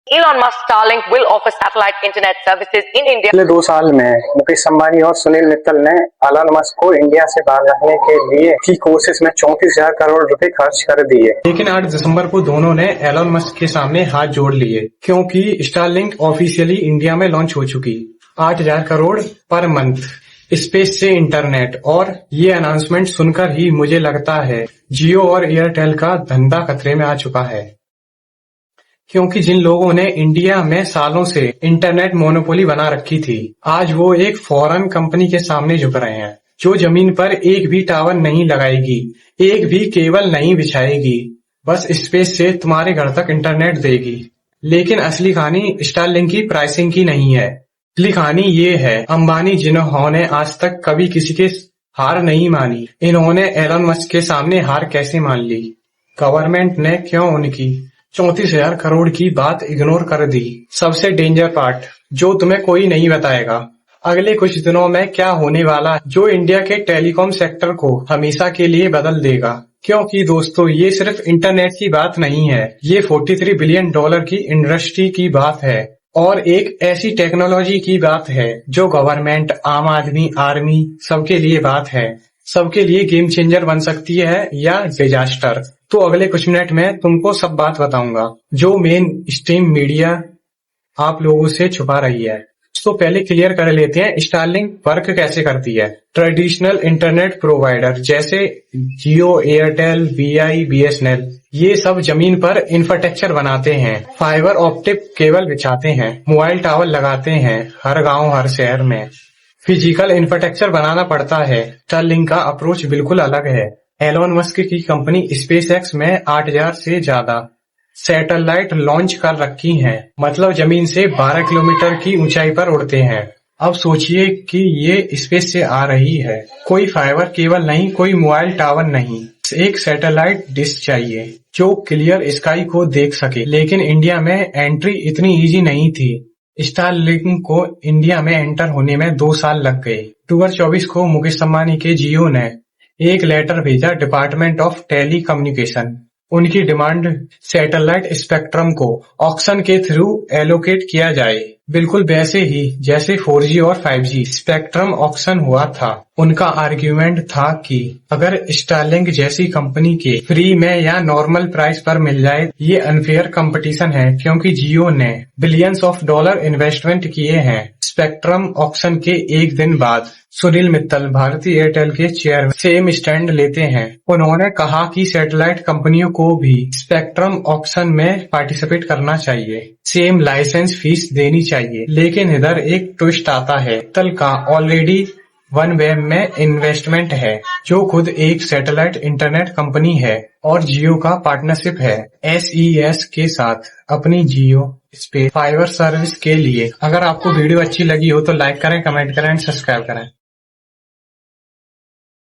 Elon Musk Starlink will offer satellite internet services in India. पिछले 2 साल में मुकेश अंबानी और सुनील मित्तल ने एलन मस्क को इंडिया से बाहर रखने के लिए की कोशिश में 34,000 करोड़ रुपए खर्च कर दिए। लेकिन 8 दिसंबर को दोनों ने एलन मस्क के सामने हाथ जोड़ लिए, क्योंकि स्टारलिंक ऑफिशियली इंडिया में लॉन्च हो चुकी। 8,000 करोड़ पर मंथ स्पेस से इंटरनेट, और ये अनाउंसमेंट सुनकर ही मुझे लगता है जियो और एयरटेल का धंधा खतरे में आ चुका है, क्योंकि जिन लोगों ने इंडिया में सालों से इंटरनेट मोनोपोली बना रखी थी, आज वो एक फॉरेन कंपनी के सामने झुक रहे हैं, जो जमीन पर एक भी टावर नहीं लगाएगी, एक भी केबल नहीं बिछाएगी, बस स्पेस से तुम्हारे घर तक इंटरनेट देगी। लेकिन असली कहानी स्टारलिंक की प्राइसिंग की नहीं है। असली कहानी ये है, अंबानी जिन्होंने आज तक कभी किसी के हार नहीं मानी, इन्होंने एलन मस्क के सामने हार कैसे मान ली? गवर्नमेंट ने क्यों उनकी 34,000 करोड़ की बात इग्नोर कर दी? सबसे डेंजर पार्ट, जो तुम्हें कोई नहीं बताएगा, अगले कुछ दिनों में क्या होने वाला, जो इंडिया के टेलीकॉम सेक्टर को हमेशा के लिए बदल देगा। क्योंकि दोस्तों, ये सिर्फ इंटरनेट की बात नहीं है, ये $43 बिलियन की इंडस्ट्री की बात है, और एक ऐसी टेक्नोलॉजी की बात है जो गवर्नमेंट, आम आदमी, आर्मी सबके लिए बात है, सबके लिए गेम चेंजर बन सकती है या डिजास्टर। तो अगले कुछ मिनट में तुमको सब बात बताऊंगा, जो मेन स्ट्रीम मीडिया आप लोगों से छुपा रही है। तो पहले क्लियर कर लेते हैं स्टारलिंक वर्क कैसे करती है। ट्रेडिशनल इंटरनेट प्रोवाइडर जैसे जियो, एयरटेल, वीआई, बीएसएनएल, ये सब जमीन पर इंफ्रास्ट्रक्चर बनाते हैं, फाइबर ऑप्टिक केबल बिछाते हैं, मोबाइल टावर लगाते हैं हर गांव हर शहर में। फिजिकल इंफ्रास्ट्रक्चर बनाना पड़ता है। स्टारलिंक का अप्रोच बिल्कुल अलग है। एलोन मस्क की कंपनी स्पेसएक्स में 8,000 से ज्यादा सैटेलाइट लॉन्च कर रखी हैं, मतलब जमीन से 12 किलोमीटर की ऊंचाई पर उड़ते हैं। अब सोचिए कि ये स्पेस से आ रही है, कोई फाइबर केबल नहीं, कोई मोबाइल टावर नहीं, एक सैटेलाइट डिश चाहिए जो क्लियर स्काई को देख सके। लेकिन इंडिया में एंट्री इतनी इजी नहीं थी। स्टारलिंक को इंडिया में एंटर होने में 2 साल लग गए। अक्टूबर 24 को मुकेश अंबानी के जियो ने एक लेटर भेजा डिपार्टमेंट ऑफ टेली कम्युनिकेशन। उनकी डिमांड सैटेलाइट स्पेक्ट्रम को ऑक्शन के थ्रू एलोकेट किया जाए, बिल्कुल वैसे ही जैसे 4G और 5G स्पेक्ट्रम ऑक्शन हुआ था। उनका आर्ग्यूमेंट था कि अगर स्टारलिंक जैसी कंपनी के फ्री में या नॉर्मल प्राइस पर मिल जाए, ये अनफेयर कंपटीशन है, क्योंकि जियो ने बिलियंस ऑफ डॉलर इन्वेस्टमेंट किए हैं। स्पेक्ट्रम ऑक्शन के एक दिन बाद सुनील मित्तल, भारतीय एयरटेल के चेयरमैन, सेम स्टैंड लेते हैं। उन्होंने कहा कि सैटेलाइट कंपनियों को भी स्पेक्ट्रम ऑक्शन में पार्टिसिपेट करना चाहिए, सेम लाइसेंस फीस देनी चाहिए। लेकिन इधर एक ट्विस्ट आता है। मित्तल का ऑलरेडी OneWeb में इन्वेस्टमेंट है, जो खुद एक सैटेलाइट इंटरनेट कंपनी है, और जियो का पार्टनरशिप है SES के साथ अपनी जियो स्पेस फाइबर सर्विस के लिए। अगर आपको वीडियो अच्छी लगी हो तो लाइक करें, कमेंट करें, सब्सक्राइब करें।